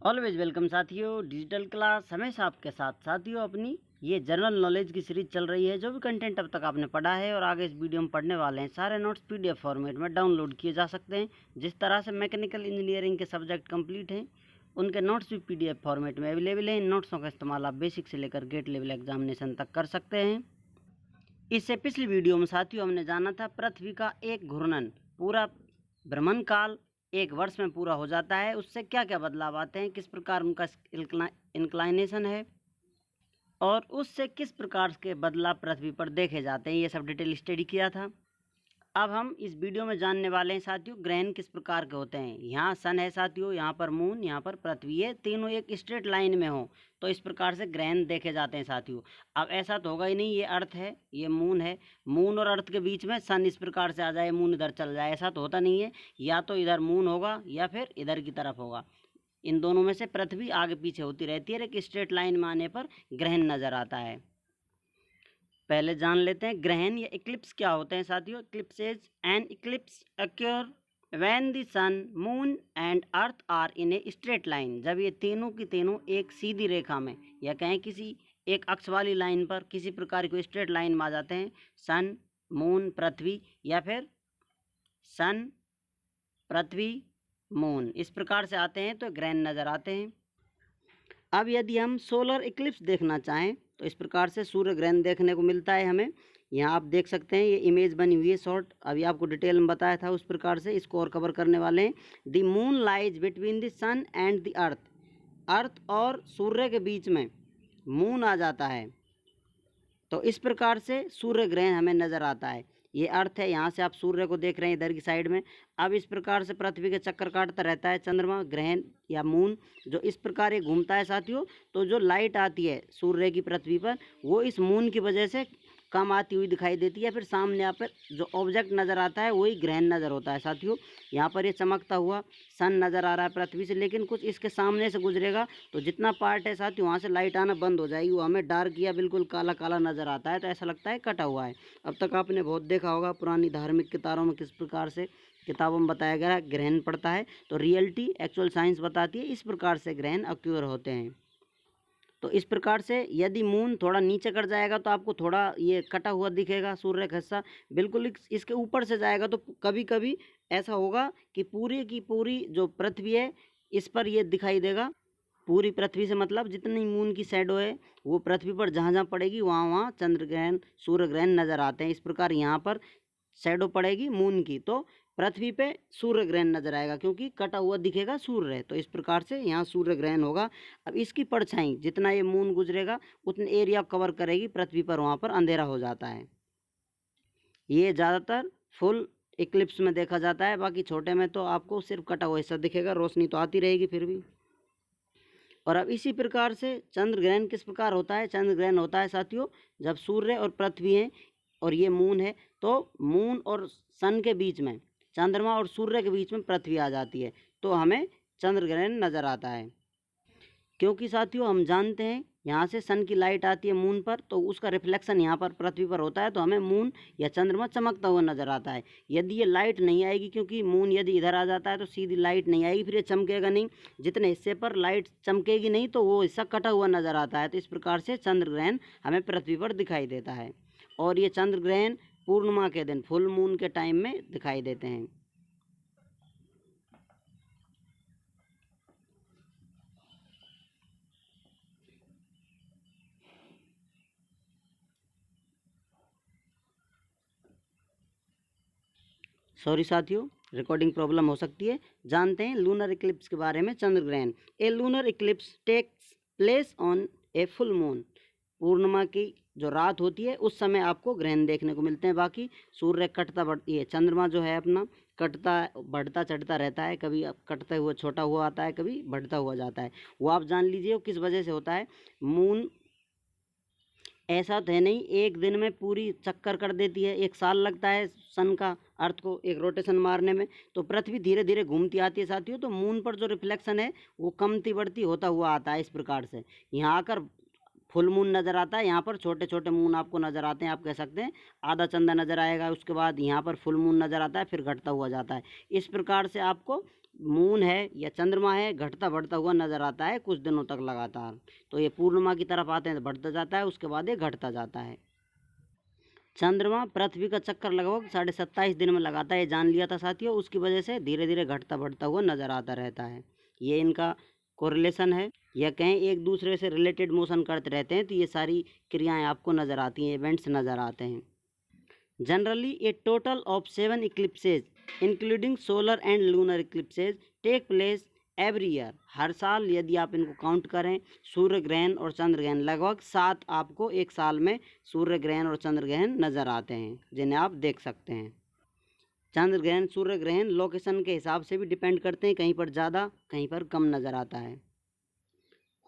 Always welcome साथियों। Digital class हमेशा आपके साथ। साथियों, अपनी ये जनरल नॉलेज की सीरीज चल रही है। जो भी कंटेंट अब तक आपने पढ़ा है और आगे इस वीडियो में पढ़ने वाले हैं, सारे नोट्स पीडीएफ फॉर्मेट में डाउनलोड किए जा सकते हैं। जिस तरह से मैकेनिकल इंजीनियरिंग के सब्जेक्ट कंप्लीट हैं, उनके नोट्स भी पीडीएफ फॉर्मेट में अवेलेबल हैं। इन नोट्सों का इस्तेमाल आप बेसिक से लेकर गेट लेवल एग्जामिनेशन तक कर सकते हैं। इससे पिछली वीडियो में साथियों हमने जाना था पृथ्वी का एक घूर्णन, पूरा भ्रमण काल एक वर्ष में पूरा हो जाता है। उससे क्या क्या बदलाव आते हैं, किस प्रकार उनका इंक्लाइनेशन है और उससे किस प्रकार के बदलाव पृथ्वी पर देखे जाते हैं, ये सब डिटेल स्टडी किया था। अब हम इस वीडियो में जानने वाले हैं साथियों ग्रहण किस प्रकार के होते हैं। यहाँ सन है साथियों, यहाँ पर मून, यहाँ पर पृथ्वी है, तीनों एक स्ट्रेट लाइन में हो तो इस प्रकार से ग्रहण देखे जाते हैं साथियों। अब ऐसा तो होगा ही नहीं, ये अर्थ है, ये मून है, मून और अर्थ के बीच में सन इस प्रकार से आ जाए, मून इधर चल जाए, ऐसा तो होता नहीं है। या तो इधर मून होगा या फिर इधर की तरफ होगा। इन दोनों में से पृथ्वी आगे पीछे होती रहती है। एक स्ट्रेट लाइन में आने पर ग्रहण नजर आता है। पहले जान लेते हैं ग्रहण या इक्लिप्स क्या होते हैं साथियों। Eclipse is an eclipse occur when the sun, moon and earth are in a straight line. जब ये तीनों की तीनों एक सीधी रेखा में या कहें किसी एक अक्ष वाली लाइन पर किसी प्रकार की स्ट्रेट लाइन में आ जाते हैं, सन, मून, पृथ्वी, या फिर सन, पृथ्वी, मून, इस प्रकार से आते हैं तो ग्रहण नजर आते हैं। अब यदि हम सोलर इक्लिप्स देखना चाहें तो इस प्रकार से सूर्य ग्रहण देखने को मिलता है हमें। यहाँ आप देख सकते हैं, ये इमेज बनी हुई है शॉर्ट, अभी आपको डिटेल में बताया था। उस प्रकार से इसको और कवर करने वाले हैं। The moon lies between the sun and the earth. Earth और सूर्य के बीच में मून आ जाता है तो इस प्रकार से सूर्य ग्रहण हमें नजर आता है। ये अर्थ है, यहाँ से आप सूर्य को देख रहे हैं इधर की साइड में। अब इस प्रकार से पृथ्वी के चक्कर काटता रहता है चंद्रमा, ग्रहण या मून, जो इस प्रकार ये घूमता है साथियों। तो जो लाइट आती है सूर्य की पृथ्वी पर, वो इस मून की वजह से कम आती हुई दिखाई देती है। फिर सामने यहाँ पर जो ऑब्जेक्ट नज़र आता है वही ग्रहण नज़र होता है साथियों। यहाँ पर ये चमकता हुआ सन नज़र आ रहा है पृथ्वी से, लेकिन कुछ इसके सामने से गुजरेगा तो जितना पार्ट है साथियों वहाँ से लाइट आना बंद हो जाएगी। वो हमें डार्क या बिल्कुल काला काला नज़र आता है, तो ऐसा लगता है कटा हुआ है। अब तक आपने बहुत देखा होगा पुरानी धार्मिक किताबों में किस प्रकार से किताबों में बताया गया ग्रहण पड़ता है, तो रियलिटी एक्चुअल साइंस बताती है इस प्रकार से ग्रहण अक्यूर होते हैं। तो इस प्रकार से यदि मून थोड़ा नीचे कर जाएगा तो आपको थोड़ा ये कटा हुआ दिखेगा सूर्य का हिस्सा। बिल्कुल इसके ऊपर से जाएगा तो कभी कभी ऐसा होगा कि पूरी की पूरी जो पृथ्वी है इस पर ये दिखाई देगा। पूरी पृथ्वी से मतलब जितनी मून की शैडो है वो पृथ्वी पर जहाँ जहाँ पड़ेगी वहाँ वहाँ चंद्र ग्रहण, सूर्य ग्रहण नजर आते हैं। इस प्रकार यहाँ पर शैडो पड़ेगी मून की तो पृथ्वी पे सूर्य ग्रहण नजर आएगा, क्योंकि कटा हुआ दिखेगा सूर्य। तो इस प्रकार से यहाँ सूर्य ग्रहण होगा। अब इसकी परछाई जितना ये मून गुजरेगा उतने एरिया कवर करेगी पृथ्वी पर, वहाँ पर अंधेरा हो जाता है। ये ज़्यादातर फुल इक्लिप्स में देखा जाता है, बाकी छोटे में तो आपको सिर्फ कटा हुआ हिस्सा दिखेगा, रोशनी तो आती रहेगी फिर भी। और अब इसी प्रकार से चंद्र ग्रहण किस प्रकार होता है। चंद्र ग्रहण होता है साथियों जब सूर्य और पृथ्वी है और ये मून है, तो मून और सन के बीच में, चंद्रमा और सूर्य के बीच में पृथ्वी आ जाती है तो हमें चंद्र ग्रहण नज़र आता है। क्योंकि साथियों हम जानते हैं यहाँ से सन की लाइट आती है मून पर, तो उसका रिफ्लेक्शन यहाँ पर पृथ्वी पर होता है तो हमें मून या चंद्रमा चमकता हुआ नजर आता है। यदि ये लाइट नहीं आएगी, क्योंकि मून यदि इधर आ जाता है तो सीधी लाइट नहीं आएगी, फिर ये चमकेगा नहीं। जितने हिस्से पर लाइट चमकेगी नहीं तो वो हिस्सा कटा हुआ नजर आता है। तो इस प्रकार से चंद्र ग्रहण हमें पृथ्वी पर दिखाई देता है। और ये चंद्र ग्रहण पूर्णिमा के दिन, फुल मून के टाइम में दिखाई देते हैं। सॉरी साथियों, रिकॉर्डिंग प्रॉब्लम हो सकती है। जानते हैं लूनर इक्लिप्स के बारे में। चंद्र ग्रहण, a lunar eclipse takes place on a full moon. पूर्णिमा की जो रात होती है उस समय आपको ग्रहण देखने को मिलते हैं। बाकी सूर्य कटता बढ़ती है, चंद्रमा जो है अपना कटता बढ़ता चढ़ता रहता है, कभी कटते हुए छोटा हुआ आता है, कभी बढ़ता हुआ जाता है। वो आप जान लीजिए वो किस वजह से होता है। मून ऐसा तो है नहीं एक दिन में पूरी चक्कर कर देती है, एक साल लगता है सन का अर्थ को एक रोटेशन मारने में। तो पृथ्वी धीरे धीरे घूमती आती है साथियों, तो मून पर जो रिफ्लेक्शन है वो कमती बढ़ती होता हुआ आता है। इस प्रकार से यहाँ आकर फुल मून नज़र आता है, यहाँ पर छोटे छोटे मून आपको नज़र आते हैं। आप कह सकते हैं आधा चंदा नज़र आएगा, उसके बाद यहाँ पर फुल मून नज़र आता है, फिर घटता हुआ जाता है। इस प्रकार से आपको मून है या चंद्रमा है घटता बढ़ता हुआ नजर आता है कुछ दिनों तक लगातार। तो ये पूर्णिमा की तरफ आते हैं तो बढ़ता जाता है, उसके बाद ये घटता जाता है। चंद्रमा पृथ्वी का चक्कर लगभग 27.5 दिन में लगाता है, ये जान लिया था साथियों। उसकी वजह से धीरे धीरे घटता बढ़ता हुआ नजर आता रहता है। ये इनका कोरिलेशन है, या कहें एक दूसरे से रिलेटेड मोशन करते रहते हैं, तो ये सारी क्रियाएं आपको नजर आती हैं, इवेंट्स नजर आते हैं। Generally, a total of 7 eclipses, including solar and lunar eclipses, take place every year. हर साल यदि आप इनको काउंट करें, सूर्य ग्रहण और चंद्र ग्रहण लगभग 7 आपको एक साल में सूर्य ग्रहण और चंद्र ग्रहण नज़र आते हैं, जिन्हें आप देख सकते हैं। चंद्र ग्रहण सूर्य ग्रहण लोकेशन के हिसाब से भी डिपेंड करते हैं, कहीं पर ज़्यादा कहीं पर कम नज़र आता है।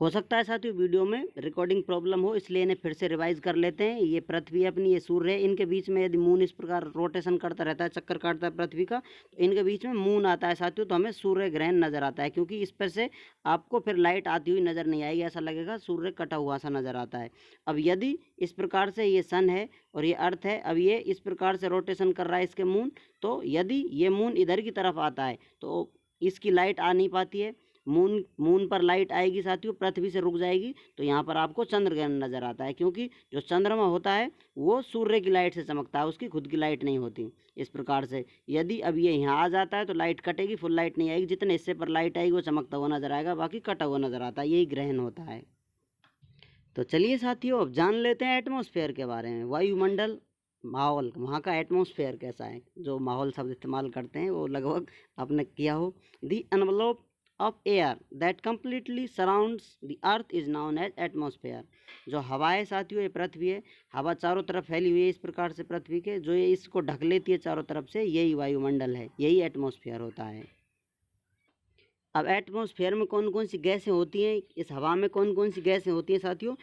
हो सकता है साथियों वीडियो में रिकॉर्डिंग प्रॉब्लम हो, इसलिए इन्हें फिर से रिवाइज कर लेते हैं। ये पृथ्वी अपनी, ये सूर्य है, इनके बीच में यदि मून इस प्रकार रोटेशन करता रहता है, चक्कर काटता है पृथ्वी का, तो इनके बीच में मून आता है साथियों, तो हमें सूर्य ग्रहण नजर आता है। क्योंकि इस पर से आपको फिर लाइट आती हुई नजर नहीं आएगी, ऐसा लगेगा सूर्य कटा हुआ सा नजर आता है। अब यदि इस प्रकार से ये सन है और ये अर्थ है, अब ये इस प्रकार से रोटेशन कर रहा है इसके मून, तो यदि ये मून इधर की तरफ आता है तो इसकी लाइट आ नहीं पाती है। मून पर लाइट आएगी साथियों, पृथ्वी से रुक जाएगी, तो यहाँ पर आपको चंद्र ग्रहण नजर आता है। क्योंकि जो चंद्रमा होता है वो सूर्य की लाइट से चमकता है, उसकी खुद की लाइट नहीं होती। इस प्रकार से यदि अब ये यहाँ आ जाता है तो लाइट कटेगी, फुल लाइट नहीं आएगी, जितने हिस्से पर लाइट आएगी वो चमकता हुआ नजर आएगा, बाकी कटा हुआ नजर आता है। यही ग्रहण होता है। तो चलिए साथियों अब जान लेते हैं एटमॉस्फेयर के बारे में। वायुमंडल, माहौल, वहाँ का एटमॉस्फेयर कैसा है। जो माहौल शब्द इस्तेमाल करते हैं वो लगभग आपने किया हो। दी envelope of air that completely surrounds the earth is known as atmosphere। जो हवा है साथियों, ये पृथ्वी है, हवा चारों तरफ फैली हुई है इस प्रकार से पृथ्वी के, जो ये इसको ढक लेती है चारों तरफ से, यही वायुमंडल है, यही एटमॉस्फेयर होता है। अब एटमॉस्फेयर में कौन कौन सी गैसें होती हैं, इस हवा में कौन कौन सी गैसें होती हैं साथियों,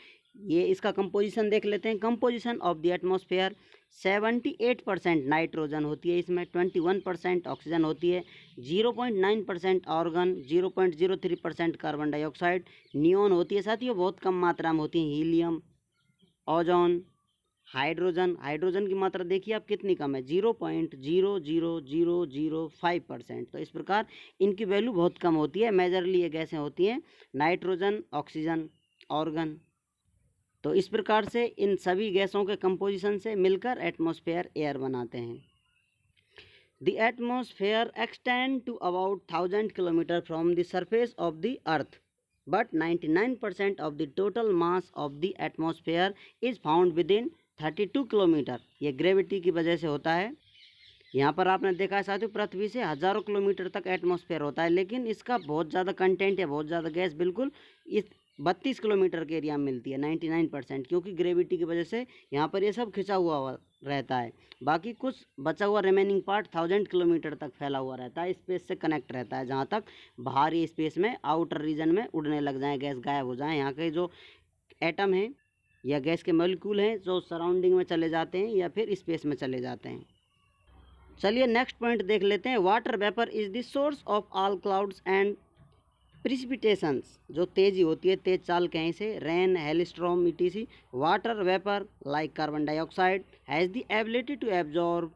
ये इसका कंपोजिशन देख लेते हैं। Composition of the atmosphere 78% nitrogen होती है, इसमें 21% ऑक्सीजन होती है, 0.9% ऑर्गन, 0.03% कार्बन डाइऑक्साइड, नियोन होती है साथियों, बहुत कम मात्रा में होती है, हीलियम, ओजोन, हाइड्रोजन की मात्रा देखिए आप कितनी कम है, 0.00005%। तो इस प्रकार इनकी वैल्यू बहुत कम होती है। मेजरली ये गैसें होती हैं नाइट्रोजन, ऑक्सीजन, ऑर्गन। तो इस प्रकार से इन सभी गैसों के कंपोजिशन से मिलकर एटमॉस्फेयर एयर बनाते हैं। The atmosphere extend to about 1000 kilometre from the surface of the earth, but 99% of the total mass of the atmosphere is found within 32 kilometre. ये ग्रेविटी की वजह से होता है। यहाँ पर आपने देखा है साथियों, पृथ्वी से हज़ारों किलोमीटर तक एटमॉस्फेयर होता है, लेकिन इसका बहुत ज़्यादा कंटेंट या बहुत ज़्यादा गैस बिल्कुल इस 32 किलोमीटर के एरिया में मिलती है, 99%, क्योंकि ग्रेविटी की वजह से यहाँ पर ये सब खिंचा हुआ रहता है। बाकी कुछ बचा हुआ रिमेनिंग पार्ट 1000 किलोमीटर तक फैला हुआ रहता है, स्पेस से कनेक्ट रहता है, जहाँ तक बाहरी स्पेस में, आउटर रीजन में उड़ने लग जाए, गैस गायब हो जाए, यहाँ के जो एटम हैं या गैस के मॉलिक्यूल हैं जो सराउंडिंग में चले जाते हैं या फिर स्पेस में चले जाते हैं। चलिए नेक्स्ट पॉइंट देख लेते हैं। Water vapour is the source of all clouds and precipitations. जो तेजी होती है, तेज चाल कहें से, rain, hailstorm, ETC. Water vapour like carbon dioxide has the ability to absorb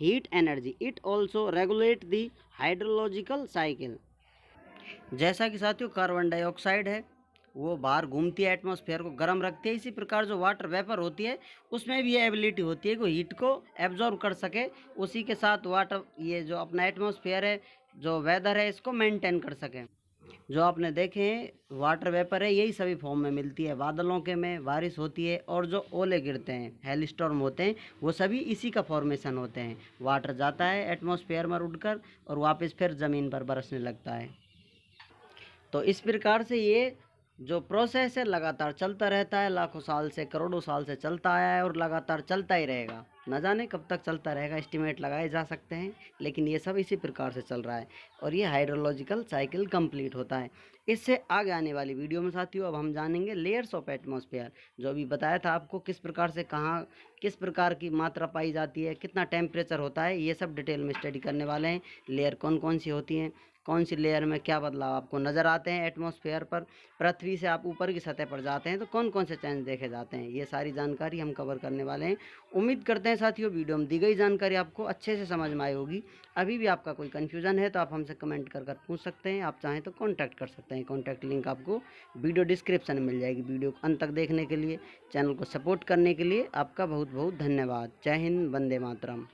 heat energy. It also regulate the hydrological cycle. जैसा कि साथियों कार्बन डाइऑक्साइड है वो बाहर घूमती है, एटमॉस्फेयर को गर्म रखती है, इसी प्रकार जो वाटर वेपर होती है उसमें भी ये एबिलिटी होती है कि हीट को एब्जॉर्ब कर सके, उसी के साथ वाटर, ये जो अपना एटमॉस्फेयर है, जो वेदर है, इसको मेंटेन कर सके। जो आपने देखे हैं वाटर वेपर है, यही सभी फॉर्म में मिलती है, बादलों के में बारिश होती है, और जो ओले गिरते हैं, हेल स्टॉर्म होते हैं, वो सभी इसी का फॉर्मेशन होते हैं। वाटर जाता है एटमॉस्फेयर में उड़कर और वापस फिर ज़मीन पर बरसने लगता है। तो इस प्रकार से ये जो प्रोसेस है लगातार चलता रहता है, लाखों साल से, करोड़ों साल से चलता आया है और लगातार चलता ही रहेगा। न जाने कब तक चलता रहेगा, एस्टिमेट लगाए जा सकते हैं, लेकिन ये सब इसी प्रकार से चल रहा है और ये हाइड्रोलॉजिकल साइकिल कंप्लीट होता है। इससे आगे आने वाली वीडियो में साथियों अब हम जानेंगे लेयर्स ऑफ एटमॉस्फेयर। जो अभी बताया था आपको किस प्रकार से, कहाँ किस प्रकार की मात्रा पाई जाती है, कितना टेम्परेचर होता है, ये सब डिटेल में स्टडी करने वाले हैं। लेयर कौन कौन सी होती हैं, कौन सी लेयर में क्या बदलाव आपको नज़र आते हैं, एटमॉस्फेयर पर पृथ्वी से आप ऊपर की सतह पर जाते हैं तो कौन कौन से चेंज देखे जाते हैं, ये सारी जानकारी हम कवर करने वाले हैं। उम्मीद करते हैं साथियों वीडियो में दी गई जानकारी आपको अच्छे से समझ में आई होगी। अभी भी आपका कोई कन्फ्यूज़न है तो आप हमसे कमेंट कर पूछ सकते हैं, आप चाहें तो कॉन्टैक्ट कर सकते हैं। कॉन्टैक्ट लिंक आपको वीडियो डिस्क्रिप्शन में मिल जाएगी। वीडियो को अंत तक देखने के लिए, चैनल को सपोर्ट करने के लिए आपका बहुत बहुत धन्यवाद। जय हिंद, वंदे मातरम।